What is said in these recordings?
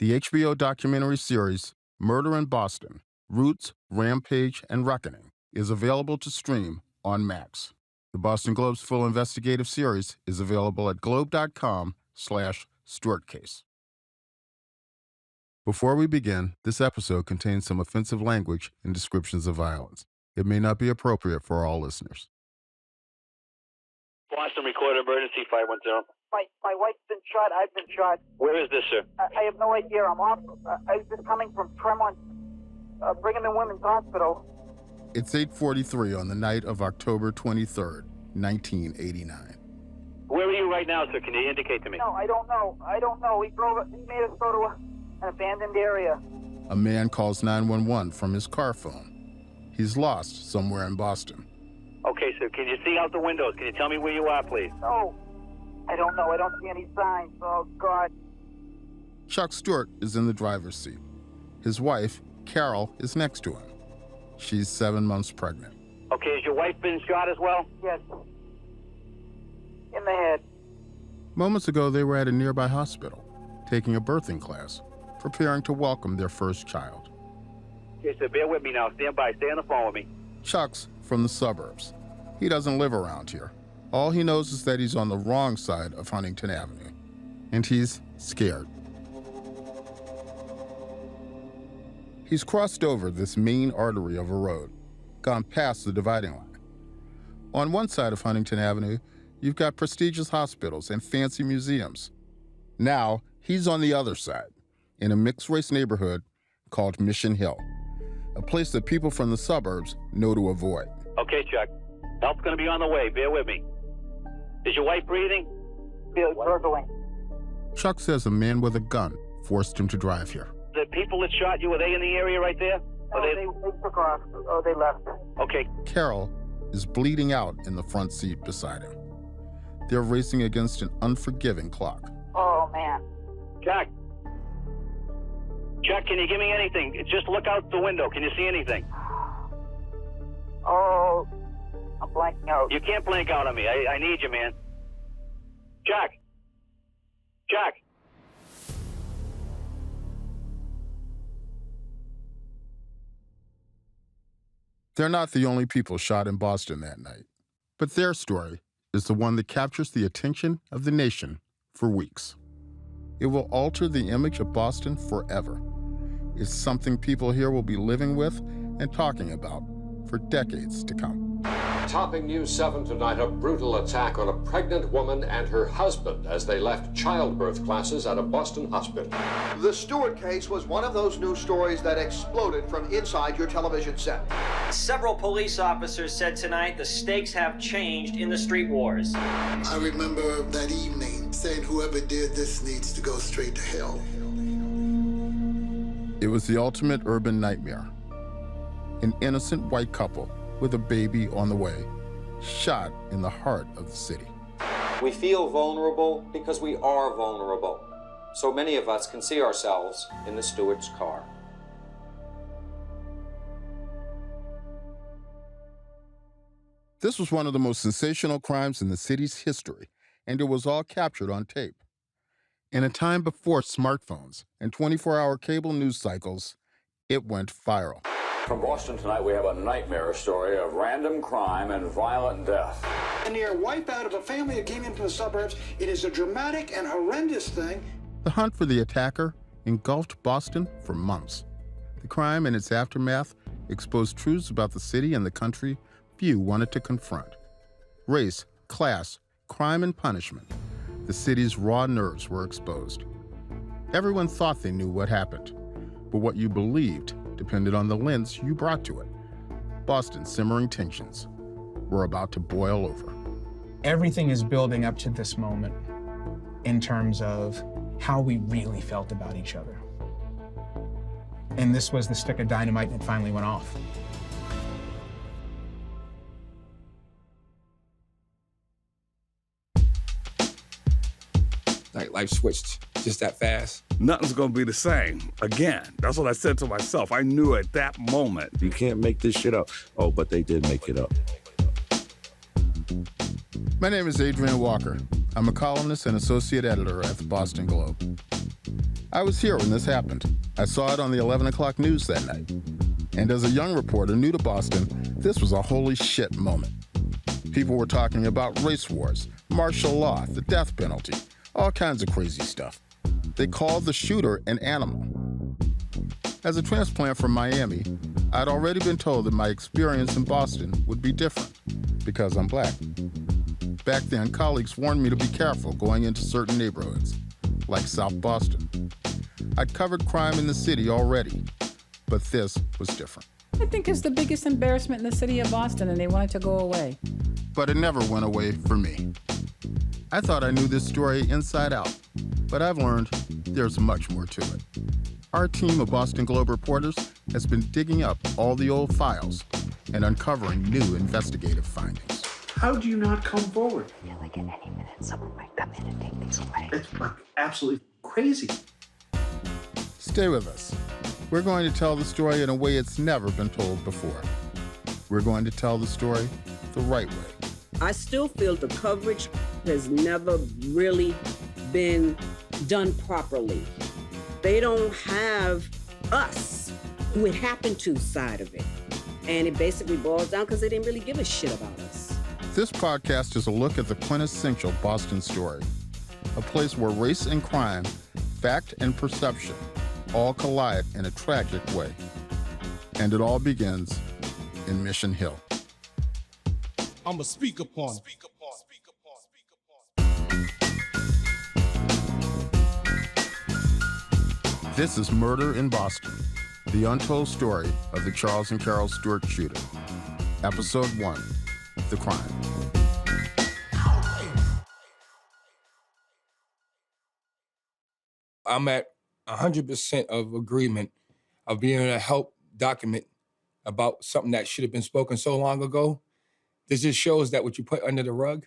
The HBO documentary series Murder in Boston, Roots, Rampage, and Reckoning is available to stream on Max. The Boston Globe's full investigative series is available at globe.com/Stuart case. Before we begin, this episode contains some offensive language and descriptions of violence. It may not be appropriate for all listeners. Boston, record emergency 510. My wife's been shot. I've been shot. Where is this, sir? I have no idea. I'm off. I was just coming from Tremont, Brigham and Women's Hospital. It's 8:43 on the night of October 23rd, 1989. Where are you right now, sir? Can you indicate to me? No, I don't know. He made us go to an abandoned area. A man calls 911 from his car phone. He's lost somewhere in Boston. Okay, sir. Can you see out the windows? Can you tell me where you are, please? No, I don't know. I don't see any signs. Oh, God. Chuck Stuart is in the driver's seat. His wife, Carol, is next to him. She's 7 months pregnant. Okay, has your wife been shot as well? Yes. In the head. Moments ago, they were at a nearby hospital, taking a birthing class, preparing to welcome their first child. Okay, sir, bear with me now. Stand by. Stay on the phone with me. Chuck's from the suburbs. He doesn't live around here. All he knows is that he's on the wrong side of Huntington Avenue, and he's scared. He's crossed over this main artery of a road, gone past the dividing line. On one side of Huntington Avenue, you've got prestigious hospitals and fancy museums. Now, he's on the other side, in a mixed-race neighborhood called Mission Hill, a place that people from the suburbs know to avoid. Okay, Chuck. Help's going to be on the way. Bear with me. Is your wife breathing? Feel gurgling. Chuck says a man with a gun forced him to drive here. The people that shot you, are they in the area right there? No, they took off. Oh, they left. Okay. Carol is bleeding out in the front seat beside him. They're racing against an unforgiving clock. Oh, man. Chuck, can you give me anything? Just look out the window. Can you see anything? Oh, I'm blanking out. You can't blank out on me. I need you, man. Chuck. They're not the only people shot in Boston that night, but their story is the one that captures the attention of the nation for weeks. It will alter the image of Boston forever. It's something people here will be living with and talking about for decades to come. Topping News 7 tonight, a brutal attack on a pregnant woman and her husband as they left childbirth classes at a Boston hospital. The Stuart case was one of those news stories that exploded from inside your television set. Several police officers said tonight the stakes have changed in the street wars. I remember that evening saying whoever did this needs to go straight to hell. It was the ultimate urban nightmare. An innocent white couple with a baby on the way, shot in the heart of the city. We feel vulnerable because we are vulnerable. So many of us can see ourselves in the Stuart's car. This was one of the most sensational crimes in the city's history, and it was all captured on tape. In a time before smartphones and 24-hour cable news cycles, it went viral. From Boston tonight, we have a nightmare story of random crime and violent death. A near wipeout of a family that came into the suburbs. It is a dramatic and horrendous thing. The hunt for the attacker engulfed Boston for months. The crime and its aftermath exposed truths about the city and the country few wanted to confront. Race, class, crime, and punishment. The city's raw nerves were exposed. Everyone thought they knew what happened, but what you believed depended on the lens you brought to it. Boston's simmering tensions were about to boil over. Everything is building up to this moment in terms of how we really felt about each other. And this was the stick of dynamite, and it finally went off. Like life switched just that fast. Nothing's gonna be the same again. That's what I said to myself. I knew at that moment. You can't make this shit up. Oh, but they did make it up. My name is Adrian Walker. I'm a columnist and associate editor at the Boston Globe. I was here when this happened. I saw it on the 11 o'clock news that night. And as a young reporter new to Boston, this was a holy shit moment. People were talking about race wars, martial law, the death penalty, all kinds of crazy stuff. They called the shooter an animal. As a transplant from Miami, I'd already been told that my experience in Boston would be different because I'm black. Back then, colleagues warned me to be careful going into certain neighborhoods, like South Boston. I'd covered crime in the city already, but this was different. I think it's the biggest embarrassment in the city of Boston, and they want it to go away. But it never went away for me. I thought I knew this story inside out, but I've learned there's much more to it. Our team of Boston Globe reporters has been digging up all the old files and uncovering new investigative findings. How do you not come forward? I feel like at any minute someone might come in and take these away. It's like absolutely crazy. Stay with us. We're going to tell the story in a way it's never been told before. We're going to tell the story the right way. I still feel the coverage has never really been done properly. They don't have us, who it happened to, side of it. And it basically boils down because they didn't really give a shit about us. This podcast is a look at the quintessential Boston story, a place where race and crime, fact and perception all collide in a tragic way. And it all begins in Mission Hill. I'ma speak upon it. This is Murder in Boston, the untold story of the Charles and Carol Stuart shooting. Episode 1, The Crime. I'm at 100% of agreement of being able to help document about something that should have been spoken so long ago. This just shows that what you put under the rug,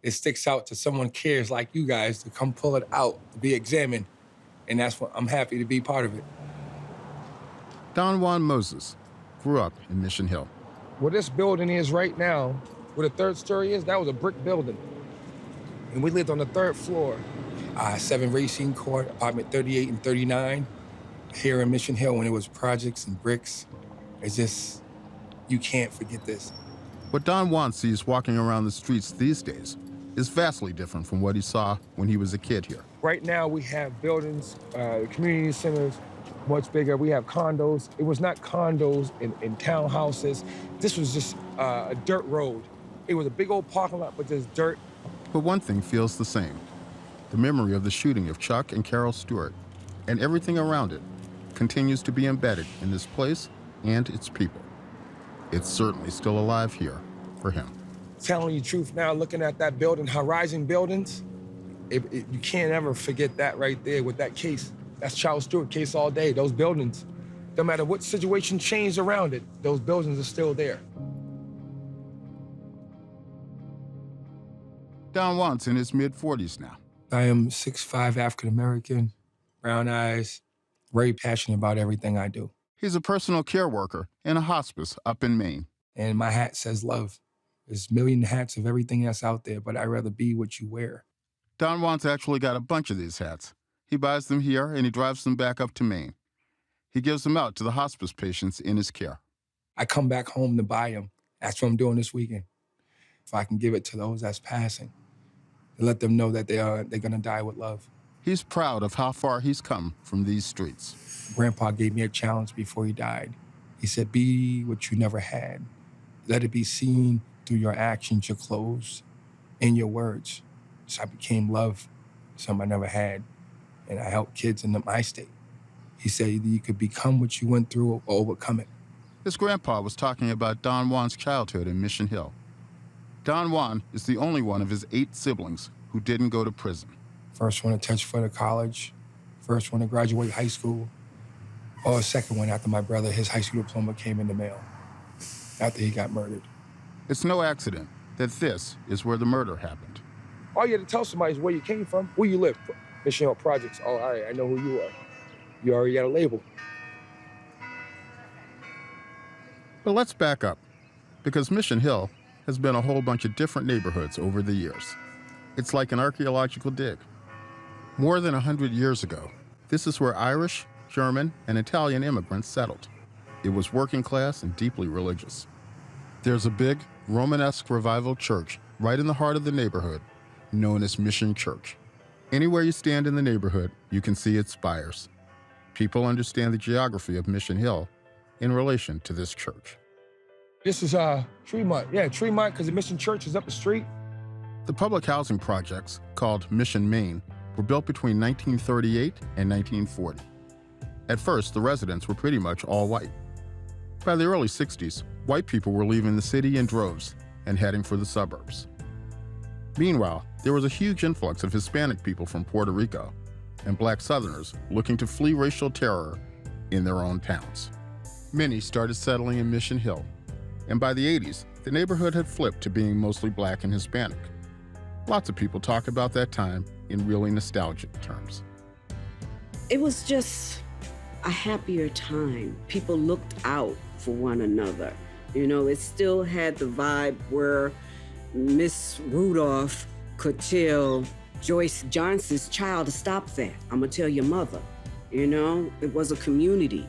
it sticks out to someone cares like you guys to come pull it out, to be examined. And that's what I'm happy to be part of it. Don Juan Moses grew up in Mission Hill. Where this building is right now, where the third story is, that was a brick building. And we lived on the third floor. 7 Racing Court, apartment 38 and 39, here in Mission Hill when it was projects and bricks. It's just, you can't forget this. What Don Juan sees walking around the streets these days is vastly different from what he saw when he was a kid here. Right now we have buildings, community centers, much bigger. We have condos. It was not condos and townhouses. This was just a dirt road. It was a big old parking lot, but there's dirt. But one thing feels the same. The memory of the shooting of Chuck and Carol Stuart and everything around it continues to be embedded in this place and its people. It's certainly still alive here for him. Telling you the truth now, looking at that building, rising buildings, you can't ever forget that right there with that case. That's Charles Stuart case all day, those buildings. No matter what situation changed around it, those buildings are still there. Don Juan's in his mid-40s now. I am 6'5", African-American, brown eyes, very passionate about everything I do. He's a personal care worker in a hospice up in Maine. And my hat says love. There's a million hats of everything that's out there, but I'd rather be what you wear. Don Juan's actually got a bunch of these hats. He buys them here and he drives them back up to Maine. He gives them out to the hospice patients in his care. I come back home to buy them. That's what I'm doing this weekend. If I can give it to those that's passing, to let them know that they're gonna die with love. He's proud of how far he's come from these streets. Grandpa gave me a challenge before he died. He said, be what you never had. Let it be seen through your actions, your clothes, and your words. So I became love, something I never had. And I helped kids in my state. He said you could become what you went through or overcome it. His grandpa was talking about Don Juan's childhood in Mission Hill. Don Juan is the only one of his 8 siblings who didn't go to prison. First one to touch foot at college, first one to graduate high school, or second one after my brother, his high school diploma came in the mail after he got murdered. It's no accident that this is where the murder happened. All you had to tell somebody is where you came from, where you live. Mission Hill Projects. Oh, all right, I know who you are. You already got a label. But let's back up, because Mission Hill has been a whole bunch of different neighborhoods over the years. It's like an archaeological dig. More than 100 years ago, This is where Irish, German, and Italian immigrants settled. It was working class and deeply religious. There's a big Romanesque revival church right in the heart of the neighborhood, known as Mission Church. Anywhere you stand in the neighborhood, you can see its spires. People understand the geography of Mission Hill in relation to this church. This is Tremont. Yeah, Tremont, because the Mission Church is up the street. The public housing projects, called Mission Main, were built between 1938 and 1940. At first, the residents were pretty much all white. By the early 60s, white people were leaving the city in droves and heading for the suburbs. Meanwhile, there was a huge influx of Hispanic people from Puerto Rico and Black Southerners looking to flee racial terror in their own towns. Many started settling in Mission Hill, and by the 80s, the neighborhood had flipped to being mostly Black and Hispanic. Lots of people talk about that time in really nostalgic terms. It was just a happier time. People looked out for one another. You know, it still had the vibe where Miss Rudolph could tell Joyce Johnson's child to stop that. I'm gonna tell your mother. You know, it was a community.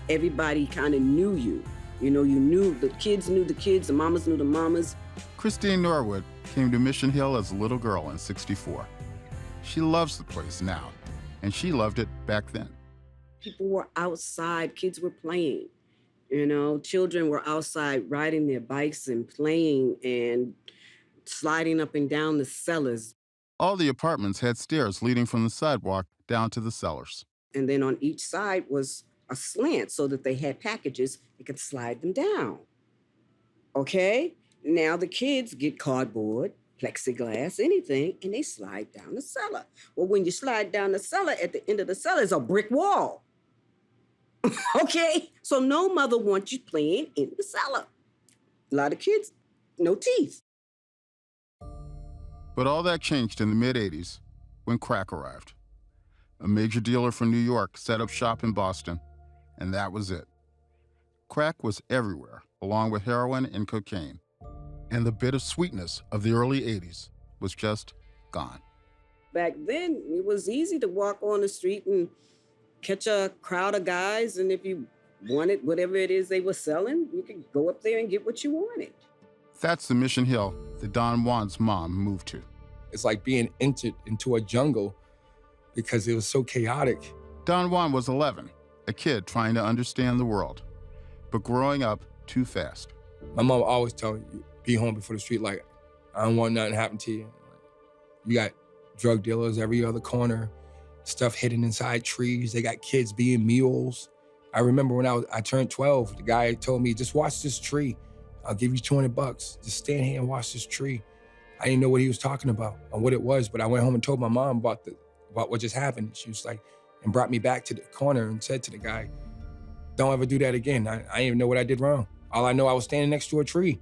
Everybody kind of knew you. You know, you knew the kids, the mamas knew the mamas. Christine Norwood came to Mission Hill as a little girl in '64. She loves the place now, and she loved it back then. People were outside, kids were playing. You know, children were outside riding their bikes and playing and sliding up and down the cellars. All the apartments had stairs leading from the sidewalk down to the cellars. And then on each side was a slant so that they had packages, they could slide them down. Okay? Now the kids get cardboard, plexiglass, anything, and they slide down the cellar. Well, when you slide down the cellar, at the end of the cellar is a brick wall. Okay? So no mother wants you playing in the cellar. A lot of kids, no teeth. But all that changed in the mid-'80s when crack arrived. A major dealer from New York set up shop in Boston, and that was it. Crack was everywhere, along with heroin and cocaine. And the bit of sweetness of the early '80s was just gone. Back then, it was easy to walk on the street and catch a crowd of guys, and if you wanted whatever it is they were selling, you could go up there and get what you wanted. That's the Mission Hill that Don Juan's mom moved to. It's like being entered into a jungle because it was so chaotic. Don Juan was 11, a kid trying to understand the world, but growing up too fast. My mom always told me, be home before the street light. I don't want nothing to happen to you. You got drug dealers every other corner, stuff hidden inside trees. They got kids being mules. I remember when I turned 12, the guy told me, just watch this tree. I'll give you $200. Just stand here and watch this tree. I didn't know what he was talking about or what it was, but I went home and told my mom about what just happened. She was like, and brought me back to the corner and said to the guy, don't ever do that again. I didn't even know what I did wrong. All I know, I was standing next to a tree,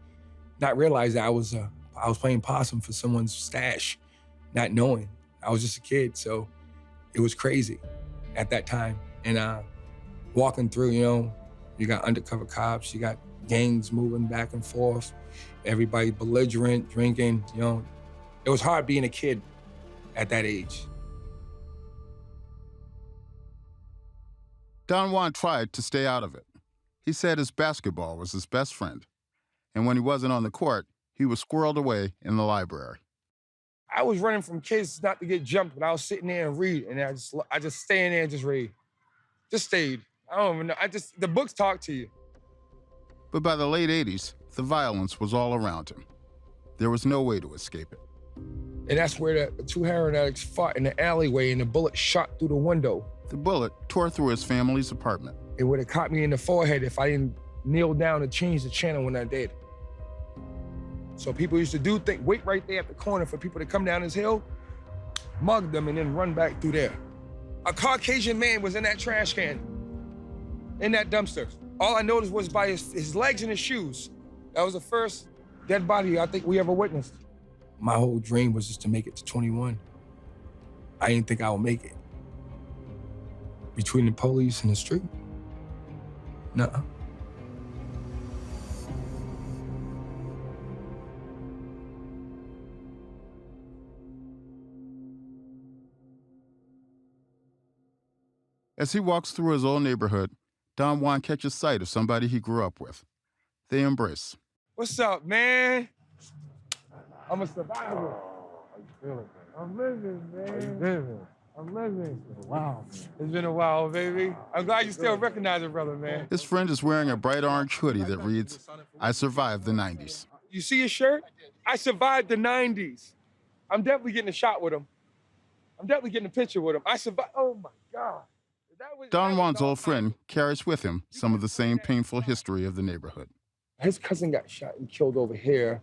not realize that I was playing possum for someone's stash, not knowing. I was just a kid, so it was crazy at that time. And walking through, you know, you got undercover cops, you got gangs moving back and forth, everybody belligerent, drinking, you know. It was hard being a kid at that age. Don Juan tried to stay out of it. He said his basketball was his best friend. And when he wasn't on the court, he was squirreled away in the library. I was running from kids not to get jumped, but I was sitting there and read, and I just stay in there and just read. Just stayed. I don't even know. The books talk to you. But by the late 80s, the violence was all around him. There was no way to escape it. And that's where the two heroin addicts fought in the alleyway, and the bullet shot through the window. The bullet tore through his family's apartment. It would have caught me in the forehead if I didn't kneel down and change the channel when I did. So people used to wait right there at the corner for people to come down this hill, mug them, and then run back through there. A Caucasian man was in that trash can, in that dumpster. All I noticed was by his legs and his shoes. That was the first dead body I think we ever witnessed. My whole dream was just to make it to 21. I didn't think I would make it. Between the police and the street? Nuh-uh. As he walks through his old neighborhood, Don Juan catches sight of somebody he grew up with. They embrace. What's up, man? I'm a survivor. How you feeling, man? I'm living, man. How you living? I'm living. It's been a while, man. It's been a while, baby. I'm glad you still recognize it, brother, man. His friend is wearing a bright orange hoodie that reads, "I survived the 90s." You see his shirt? I survived the 90s. I'm definitely getting a shot with him. I'm definitely getting a picture with him. I survived. Oh, my God. Don Juan's old friend carries with him some of the same painful history of the neighborhood. His cousin got shot and killed over here,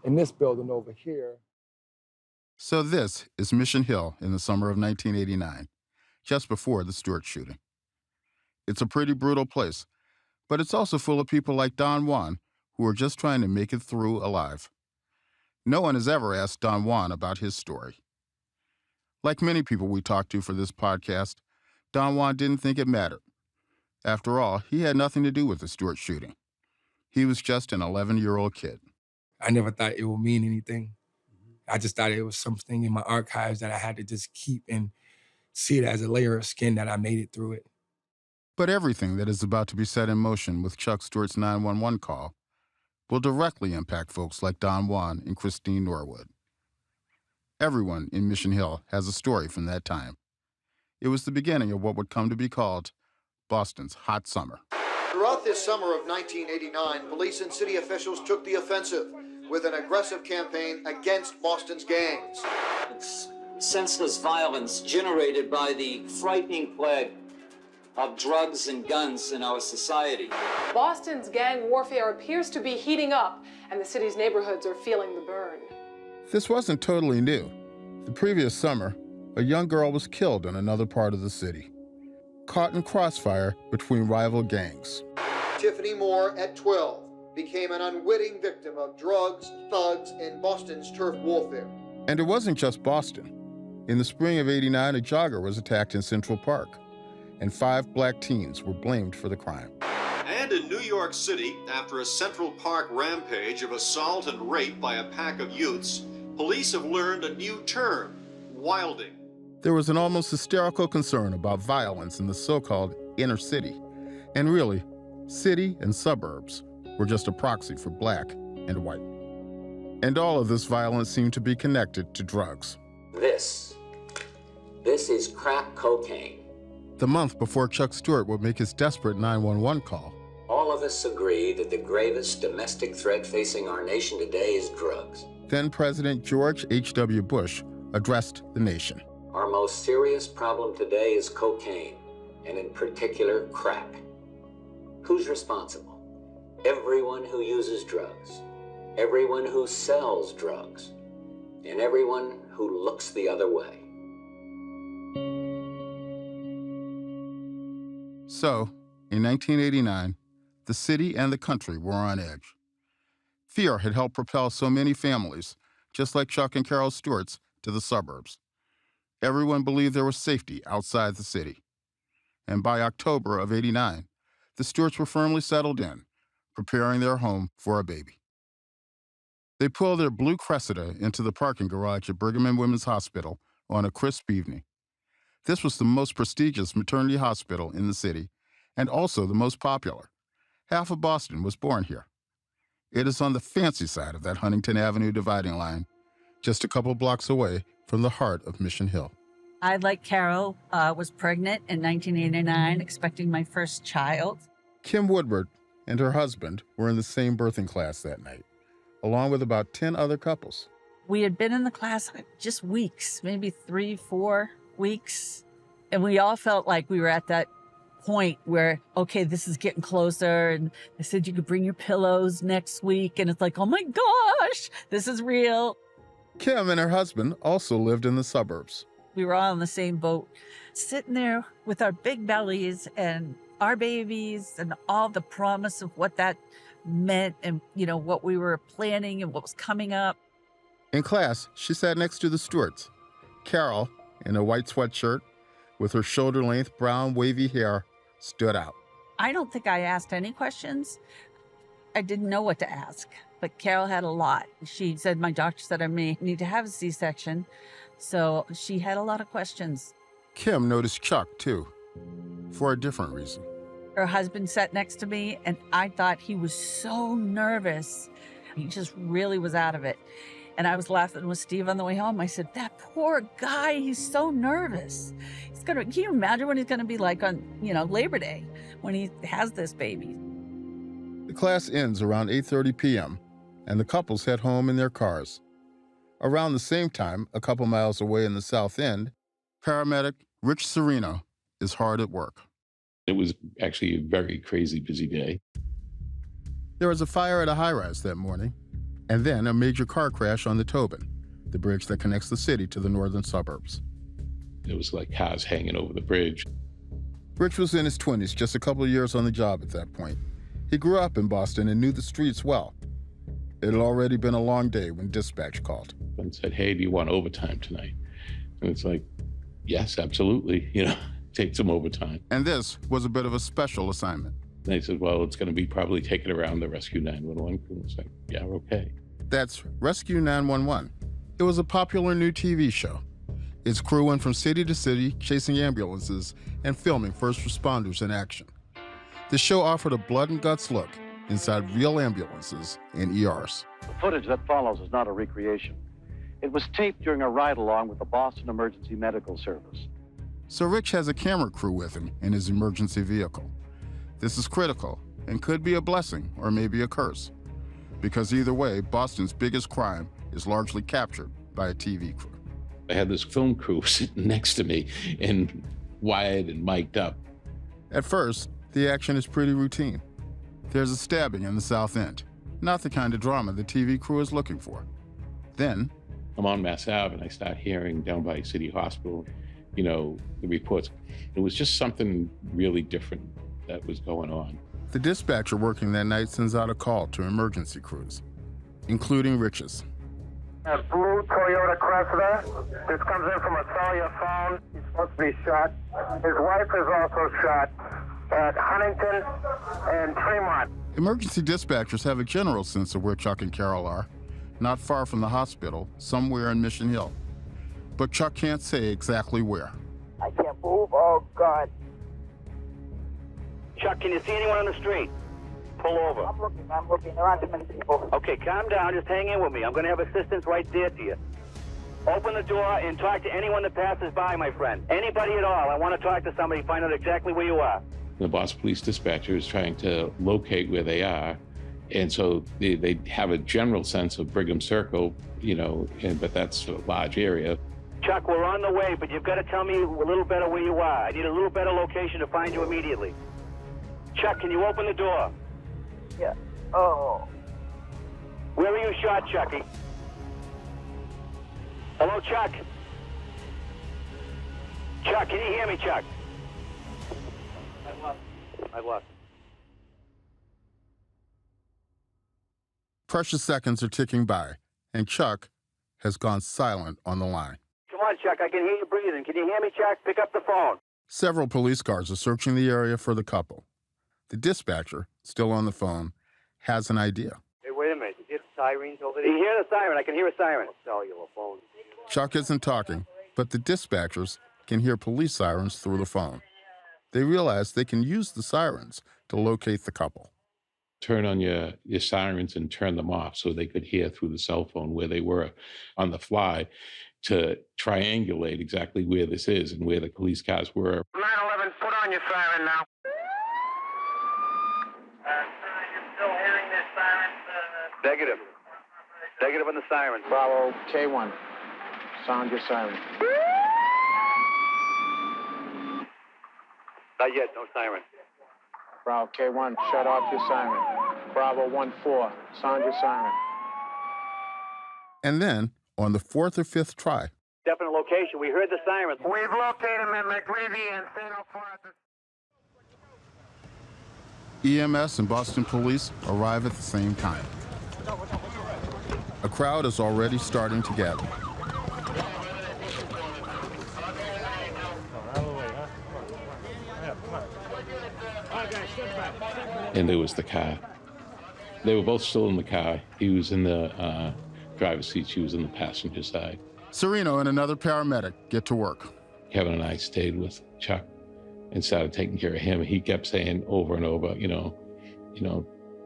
in this building over here. So this is Mission Hill in the summer of 1989, just before the Stuart shooting. It's a pretty brutal place, but it's also full of people like Don Juan who are just trying to make it through alive. No one has ever asked Don Juan about his story. Like many people we talked to for this podcast, Don Juan didn't think it mattered. After all, he had nothing to do with the Stuart shooting. He was just an 11-year-old kid. I never thought it would mean anything. I just thought it was something in my archives that I had to just keep and see it as a layer of skin that I made it through it. But everything that is about to be set in motion with Chuck Stewart's 911 call will directly impact folks like Don Juan and Christine Norwood. Everyone in Mission Hill has a story from that time. It was the beginning of what would come to be called Boston's hot summer. Throughout this summer of 1989, police and city officials took the offensive with an aggressive campaign against Boston's gangs. It's senseless violence generated by the frightening plague of drugs and guns in our society. Boston's gang warfare appears to be heating up, and the city's neighborhoods are feeling the burn. This wasn't totally new. The previous summer, a young girl was killed in another part of the city, caught in crossfire between rival gangs. Tiffany Moore, at 12, became an unwitting victim of drugs, thugs, and Boston's turf warfare. And it wasn't just Boston. In the spring of '89, a jogger was attacked in Central Park, and 5 black teens were blamed for the crime. And in New York City, after a Central Park rampage of assault and rape by a pack of youths, police have learned a new term, wilding. There was an almost hysterical concern about violence in the so-called inner city. And really, city and suburbs were just a proxy for black and white. And all of this violence seemed to be connected to drugs. This is crack cocaine. The month before Chuck Stewart would make his desperate 911 call, all of us agree that the gravest domestic threat facing our nation today is drugs. Then President George H.W. Bush addressed the nation. Our most serious problem today is cocaine, and in particular, crack. Who's responsible? Everyone who uses drugs, everyone who sells drugs, and everyone who looks the other way. So, in 1989, the city and the country were on edge. Fear had helped propel so many families, just like Chuck and Carol Stewart's, to the suburbs. Everyone believed there was safety outside the city. And by October of '89, the Stewarts were firmly settled in, preparing their home for a baby. They pulled their blue Cressida into the parking garage at Brigham and Women's Hospital on a crisp evening. This was the most prestigious maternity hospital in the city, and also the most popular. Half of Boston was born here. It is on the fancy side of that Huntington Avenue dividing line, just a couple blocks away from the heart of Mission Hill. I, like Carol, was pregnant in 1989, expecting my first child. Kim Woodward and her husband were in the same birthing class that night, along with about 10 other couples. We had been in the class just weeks, maybe 3-4 weeks. And we all felt like we were at that point where, okay, this is getting closer. And they said you could bring your pillows next week. And it's like, oh my gosh, this is real. Kim and her husband also lived in the suburbs. We were all in the same boat, sitting there with our big bellies and our babies and all the promise of what that meant and, you know, what we were planning and what was coming up. In class, she sat next to the Stewarts. Carol, in a white sweatshirt, with her shoulder-length brown wavy hair, stood out. I don't think I asked any questions. I didn't know what to ask, but Carol had a lot. She said, my doctor said I may need to have a C-section. So she had a lot of questions. Kim noticed Chuck, too. for a different reason. Her husband sat next to me, and I thought he was so nervous. He just really was out of it. And I was laughing with Steve on the way home. I said, that poor guy, he's so nervous. Can you imagine what he's gonna be like on, Labor Day when he has this baby? The class ends around 8:30 p.m., and the couples head home in their cars. Around the same time, a couple miles away in the South End, paramedic Rich Serino is hard at work. It was actually a very crazy busy day. There was a fire at a high-rise that morning, and then a major car crash on the Tobin, the bridge that connects the city to the northern suburbs. It was like cars hanging over the bridge. Rich was in his 20s, just a couple of years on the job at that point. He grew up in Boston and knew the streets well. It had already been a long day when dispatch called. And said, hey, do you want overtime tonight? And it's like, yes, absolutely, take some overtime. And this was a bit of a special assignment. And they said, well, it's going to be probably taken around the Rescue 911 crew. It's like, yeah, okay. That's Rescue 911. It was a popular new TV show. Its crew went from city to city, chasing ambulances and filming first responders in action. The show offered a blood and guts look inside real ambulances and ERs. The footage that follows is not a recreation. It was taped during a ride-along with the Boston Emergency Medical Service. So Rich has a camera crew with him in his emergency vehicle. This is critical and could be a blessing or maybe a curse, because either way, Boston's biggest crime is largely captured by a TV crew. I had this film crew sitting next to me and wired and mic'd up. At first, the action is pretty routine. There's a stabbing in the South End, not the kind of drama the TV crew is looking for. Then, I'm on Mass Ave and I start hearing down by City Hospital, the reports. It was just something really different that was going on. The dispatcher working that night sends out a call to emergency crews, including Rich's. A blue Toyota Cressida. This comes in from a cellular phone. He's supposed to be shot. His wife is also shot at Huntington and Tremont. Emergency dispatchers have a general sense of where Chuck and Carol are, not far from the hospital, somewhere in Mission Hill. But Chuck can't say exactly where. I can't move. Oh, God. Chuck, can you see anyone on the street? Pull over. I'm looking. There aren't too many people. Okay, calm down. Just hang in with me. I'm going to have assistance right there to you. Open the door and talk to anyone that passes by, my friend. Anybody at all. I want to talk to somebody, find out exactly where you are. The Boston Police dispatcher is trying to locate where they are. And so they have a general sense of Brigham Circle, but that's a large area. Chuck, we're on the way, but you've got to tell me a little better where you are. I need a little better location to find you immediately. Chuck, can you open the door? Yeah. Oh. Where were you shot, Chucky? Hello, Chuck? Chuck, can you hear me, Chuck? I lost. Precious seconds are ticking by, and Chuck has gone silent on the line. Come on, Chuck, I can hear you breathing. Can you hear me, Chuck? Pick up the phone. Several police cars are searching the area for the couple. The dispatcher, still on the phone, has an idea. Hey, wait a minute. You hear the sirens over there? You hear the siren? I can hear a siren. Cellular phone. Chuck isn't talking, but the dispatchers can hear police sirens through the phone. They realize they can use the sirens to locate the couple. Turn on your sirens and turn them off so they could hear through the cell phone where they were on the fly to triangulate exactly where this is and where the police cars were. 911, put on your siren now. You're still hearing this siren? Negative. Negative on the siren. Bravo, K1. Sound your siren. Not yet, no siren. Bravo, K1, shut off your siren. Bravo 1-4, sound your siren. And then, on the fourth or fifth try, Definite location. We heard the siren. We've located him in McLeavy and St. Alphonsus. EMS and Boston Police arrive at the same time. A crowd is already starting to gather. And there was the car. They were both still in the car. He was in the driver's seat. She was in the passenger side. Serino and another paramedic get to work. Kevin and I stayed with Chuck and started taking care of him. He kept saying over and over,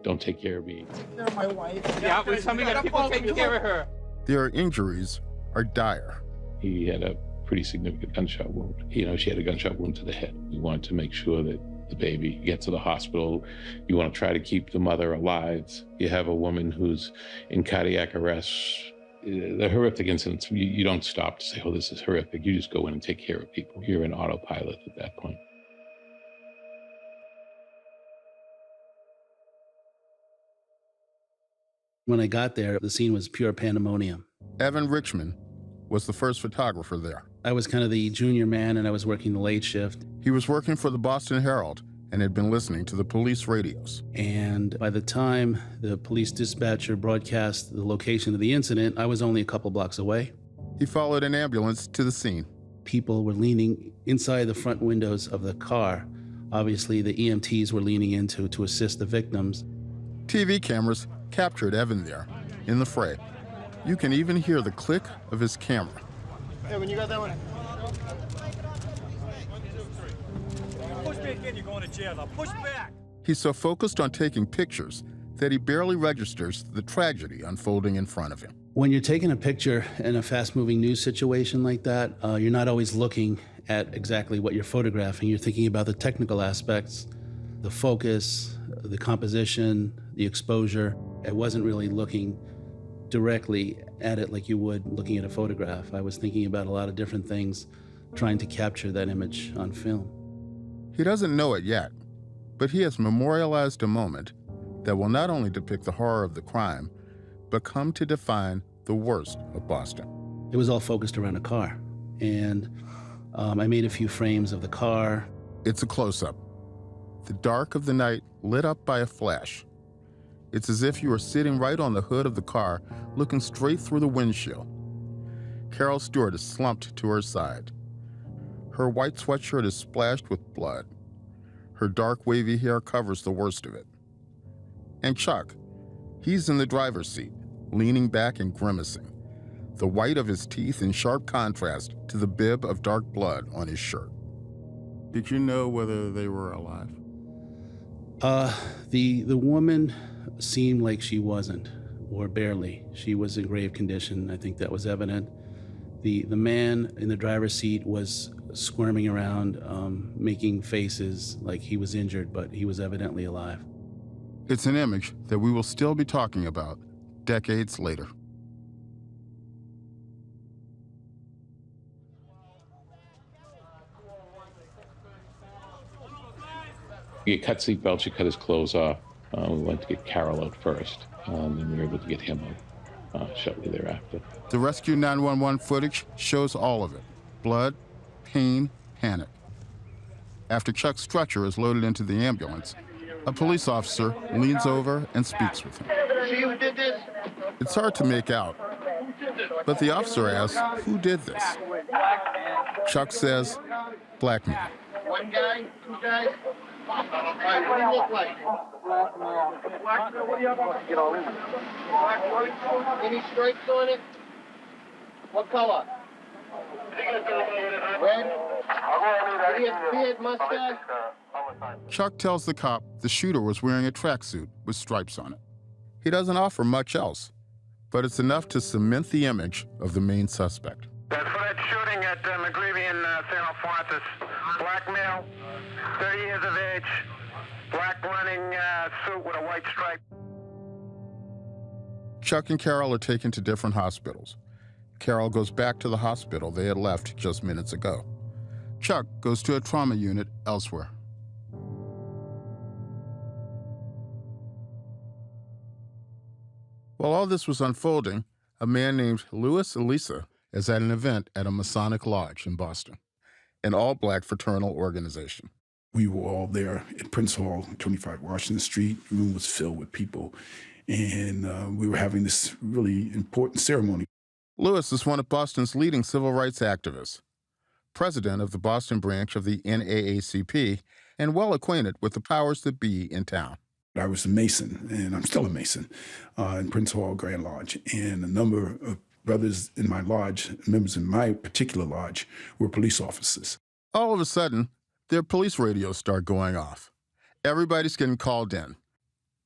don't take care of me. They're my wife. Yeah, somebody got people taking care of her. Their injuries are dire. He had a pretty significant gunshot wound. She had a gunshot wound to the head. We wanted to make sure that the baby gets to the hospital. You want to try to keep the mother alive. You have a woman who's in cardiac arrest. The horrific incidents, you don't stop to say, oh, this is horrific. You just go in and take care of people. You're in autopilot at that point. When I got there, the scene was pure pandemonium. Evan Richmond was the first photographer there. I was kind of the junior man, and I was working the late shift. He was working for the Boston Herald and had been listening to the police radios. And by the time the police dispatcher broadcast the location of the incident, I was only a couple blocks away. He followed an ambulance to the scene. People were leaning inside the front windows of the car. Obviously, the EMTs were leaning in to assist the victims. TV cameras captured Evan there, in the fray. You can even hear the click of his camera. Hey, when you got that one. Push back in, you're going to jail. Now push back. He's so focused on taking pictures that he barely registers the tragedy unfolding in front of him. When you're taking a picture in a fast-moving news situation like that, you're not always looking at exactly what you're photographing. You're thinking about the technical aspects, the focus, the composition, the exposure. I wasn't really looking directly at it like you would looking at a photograph. I was thinking about a lot of different things, trying to capture that image on film. He doesn't know it yet, but he has memorialized a moment that will not only depict the horror of the crime, but come to define the worst of Boston. It was all focused around a car, and I made a few frames of the car. It's a close-up. The dark of the night lit up by a flash. It's as if you were sitting right on the hood of the car, looking straight through the windshield. Carol Stuart is slumped to her side. Her white sweatshirt is splashed with blood. Her dark wavy hair covers the worst of it. And Chuck, he's in the driver's seat, leaning back and grimacing, the white of his teeth in sharp contrast to the bib of dark blood on his shirt. Did you know whether they were alive? The woman seemed like she wasn't, or barely. She was in grave condition. I think that was evident. The man in the driver's seat was squirming around, making faces like he was injured, but he was evidently alive. It's an image that we will still be talking about decades later. He cut seatbelts, he cut his clothes off. We went to get Carol out first, and then we were able to get him out shortly thereafter. The Rescue 911 footage shows all of it: blood, pain, panic. After Chuck's stretcher is loaded into the ambulance, a police officer leans over and speaks with him. See who did this? It's hard to make out, but the officer asks, who did this? Chuck says, black man. One guy, two guys. All right, what do you look like? Black man. What do you have on? Black. Any stripes on it? What color? Red. Beard, mustache. Chuck tells the cop the shooter was wearing a tracksuit with stripes on it. He doesn't offer much else, but it's enough to cement the image of the main suspect. That's for that shooting at McGreevy in St. Alphonsus. Black male, 30 years of age, black running suit with a white stripe. Chuck and Carol are taken to different hospitals. Carol goes back to the hospital they had left just minutes ago. Chuck goes to a trauma unit elsewhere. While all this was unfolding, a man named Louis Elisa is at an event at a Masonic lodge in Boston, an all-black fraternal organization. We were all there at Prince Hall, 25 Washington Street. The room was filled with people, and we were having this really important ceremony. Louis is one of Boston's leading civil rights activists, president of the Boston branch of the NAACP, and well acquainted with the powers that be in town. I was a Mason, and I'm still a Mason, in Prince Hall Grand Lodge, and a number of brothers in my lodge, members in my particular lodge, were police officers. All of a sudden, Their police radios start going off. Everybody's getting called in.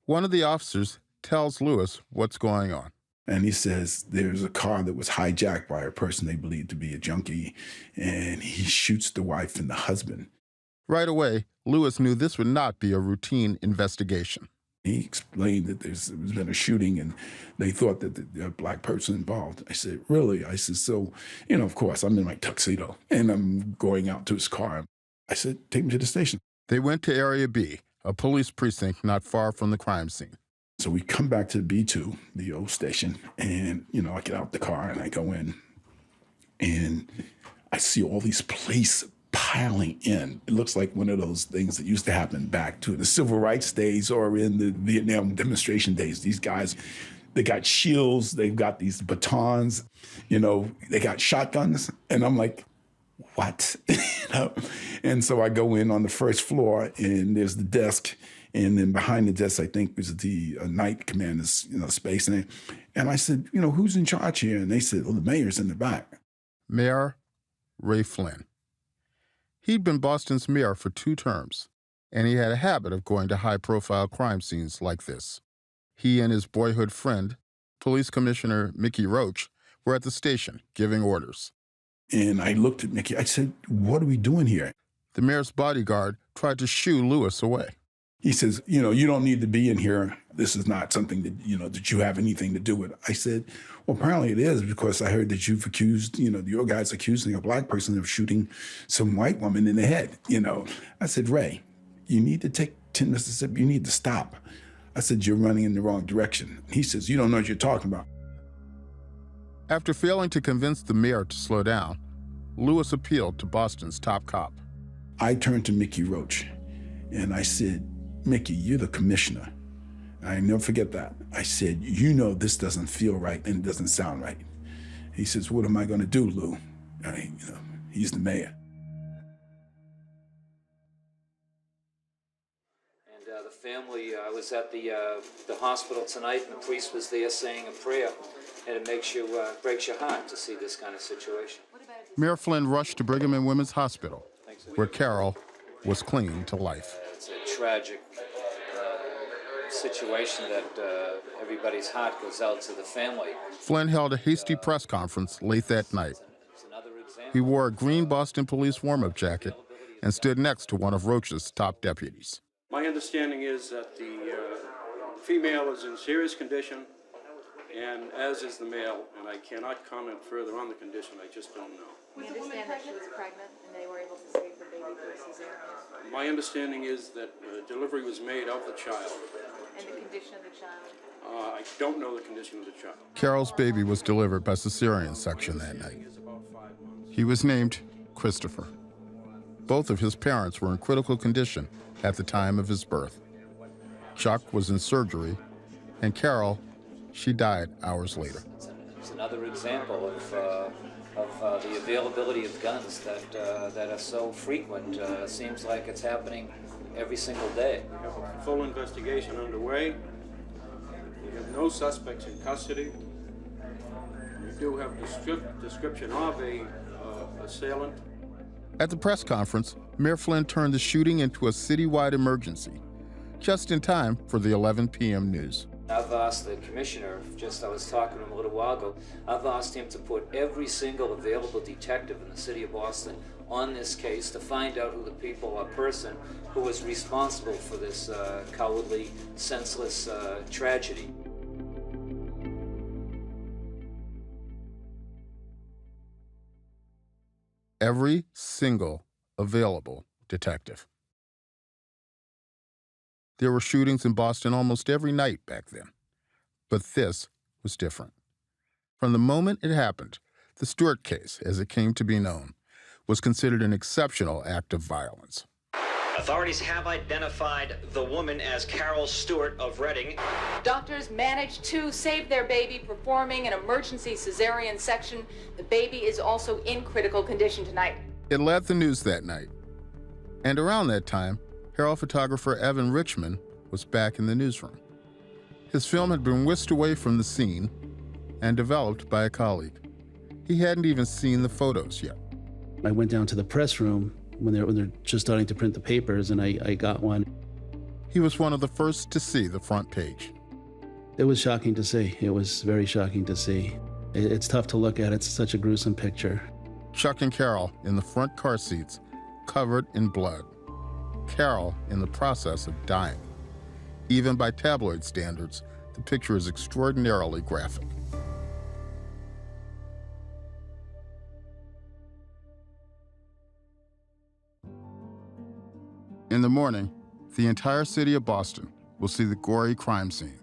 One of the officers tells Lewis what's going on. And he says there's a car that was hijacked by a person they believe to be a junkie, and he shoots the wife and the husband. Right away, Lewis knew this would not be a routine investigation. He explained that there's been a shooting and they thought that the black person involved. I said, really? I said, so, of course, I'm in my tuxedo and I'm going out to his car. I said, take me to the station. They went to Area B, a police precinct not far from the crime scene. So we come back to B2, the old station, and, I get out the car and I go in and I see all these police piling in. It looks like one of those things that used to happen back to the civil rights days or in the Vietnam demonstration days. These guys, they got shields, they've got these batons, they got shotguns. And I'm like, what? And so I go in on the first floor and there's the desk. And then behind the desk, I think, was the night commander's, space. And I said, who's in charge here? And they said, well, the mayor's in the back. Mayor Ray Flynn. He'd been Boston's mayor for 2 terms, and he had a habit of going to high-profile crime scenes like this. He and his boyhood friend, Police Commissioner Mickey Roach, were at the station giving orders. And I looked at Mickey. I said, what are we doing here? The mayor's bodyguard tried to shoo Lewis away. He says, you don't need to be in here. This is not something that, that you have anything to do with. I said, well, apparently it is, because I heard that you've accused, your guy's accusing a black person of shooting some white woman in the head, I said, Ray, you need to take 10 Mississippi. You need to stop. I said, you're running in the wrong direction. He says, you don't know what you're talking about. After failing to convince the mayor to slow down, Lewis appealed to Boston's top cop. I turned to Mickey Roach and I said, Mickey, you're the commissioner. I never forget that. I said, this doesn't feel right and it doesn't sound right. He says, what am I going to do, Lou? He's the mayor. And the family was at the hospital tonight, and the priest was there saying a prayer, and it breaks your heart to see this kind of situation. Mayor Flynn rushed to Brigham and Women's Hospital, where Carol was clinging to life. It's a tragic situation that everybody's heart goes out to the family. Flynn held a hasty press conference late that night. He wore a green Boston Police warm-up jacket and stood next to one of Roach's top deputies. My understanding is that the female is in serious condition, and as is the male, and I cannot comment further on the condition. I just don't know. We understand that she was pregnant and they were able to save the baby through cesarean. My understanding is that delivery was made of the child. And the condition of the child? I don't know the condition of the child. Carol's baby was delivered by cesarean section that night. He was named Christopher. Both of his parents were in critical condition at the time of his birth. Chuck was in surgery, and Carol, she died hours later. It's another example of the availability of guns that are so frequent. Seems like it's happening every single day. We have a full investigation underway. We have no suspects in custody. We do have a description of a assailant. At the press conference, Mayor Flynn turned the shooting into a citywide emergency, just in time for the 11 p.m. news. I've asked the commissioner, I was talking to him a little while ago, I've asked him to put every single available detective in the city of Boston on this case to find out who the people or person who was responsible for this cowardly, senseless tragedy. Every single available detective. There were shootings in Boston almost every night back then, but this was different. From the moment it happened, the Stuart case, as it came to be known, was considered an exceptional act of violence. Authorities have identified the woman as Carol Stuart of Reading. Doctors managed to save their baby performing an emergency cesarean section. The baby is also in critical condition tonight. It led the news that night. And around that time, Herald photographer Evan Richman was back in the newsroom. His film had been whisked away from the scene and developed by a colleague. He hadn't even seen the photos yet. I went down to the press room when they're just starting to print the papers, and I got one. He was one of the first to see the front page. It was shocking to see. It was very shocking to see. It's tough to look at. It's such a gruesome picture. Chuck and Carol in the front car seats, covered in blood. Carol in the process of dying. Even by tabloid standards, the picture is extraordinarily graphic. In the morning, the entire city of Boston will see the gory crime scene.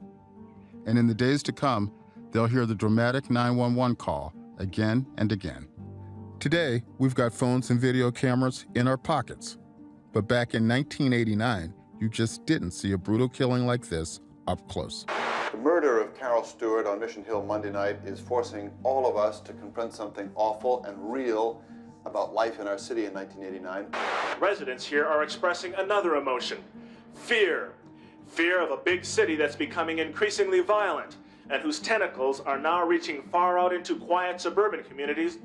And in the days to come, they'll hear the dramatic 911 call again and again. Today, we've got phones and video cameras in our pockets. But back in 1989, you just didn't see a brutal killing like this up close. The murder of Carol Stuart on Mission Hill Monday night is forcing all of us to confront something awful and real about life in our city in 1989. Residents here are expressing another emotion: fear. Fear of a big city that's becoming increasingly violent and whose tentacles are now reaching far out into quiet suburban communities.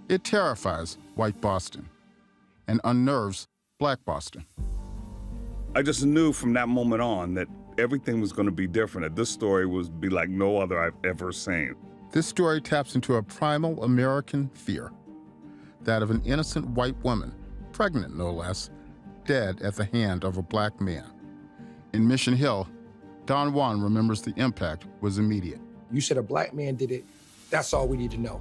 It terrifies white Boston and unnerves black Boston. I just knew from that moment on that everything was going to be different, that this story would be like no other I've ever seen. This story taps into a primal American fear, that of an innocent white woman, pregnant no less, dead at the hand of a black man. In Mission Hill, Don Juan remembers the impact was immediate. You said a black man did it, that's all we need to know.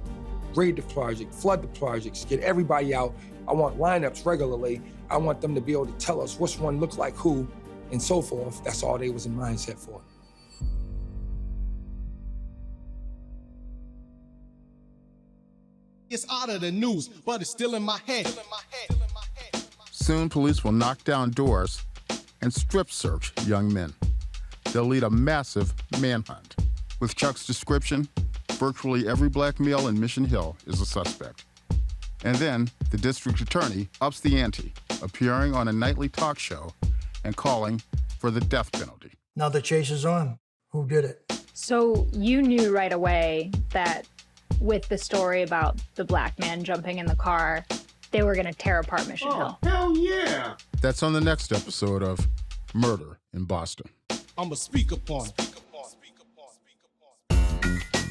Raid the project, flood the projects, get everybody out. I want lineups regularly. I want them to be able to tell us which one looked like who, and so forth. That's all they was in mindset for. It's out of the news, but it's still in my head. Soon, police will knock down doors and strip search young men. They'll lead a massive manhunt. With Chuck's description, virtually every black male in Mission Hill is a suspect. And then the district attorney ups the ante, appearing on a nightly talk show and calling for the death penalty. Now the chase is on. Who did it? So you knew right away that with the story about the black man jumping in the car, they were going to tear apart Mission Hill. Hell yeah! That's on the next episode of Murder in Boston. I'ma speak upon it.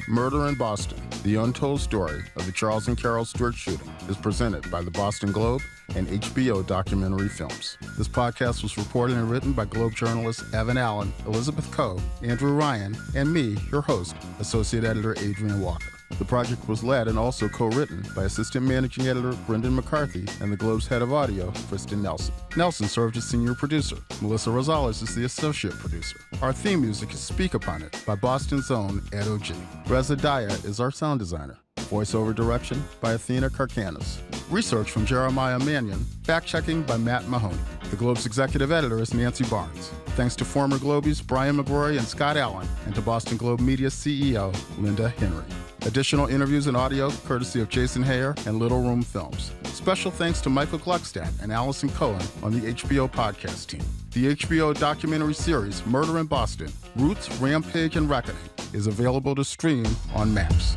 Murder in Boston, the untold story of the Charles and Carol Stuart shooting, is presented by the Boston Globe and HBO Documentary Films. This podcast was reported and written by Globe journalists Evan Allen, Elizabeth Coe, Andrew Ryan, and me, your host, Associate Editor Adrian Walker. The project was led and also co-written by Assistant Managing Editor Brendan McCarthy and the Globe's head of audio, Kristen Nelson. Nelson served as senior producer. Melissa Rosales is the associate producer. Our theme music is Speak Upon It by Boston's own Ed O.G. Reza Daya is our sound designer. Voiceover direction by Athena Karkanis. Research from Jeremiah Mannion. Fact-checking by Matt Mahoney. The Globe's executive editor is Nancy Barnes. Thanks to former Globies Brian McGrory and Scott Allen, and to Boston Globe Media CEO Linda Henry. Additional interviews and audio courtesy of Jason Hayer and Little Room Films. Special thanks to Michael Gluckstadt and Allison Cohen on the HBO podcast team. The HBO documentary series Murder in Boston, Roots, Rampage, and Reckoning is available to stream on Max.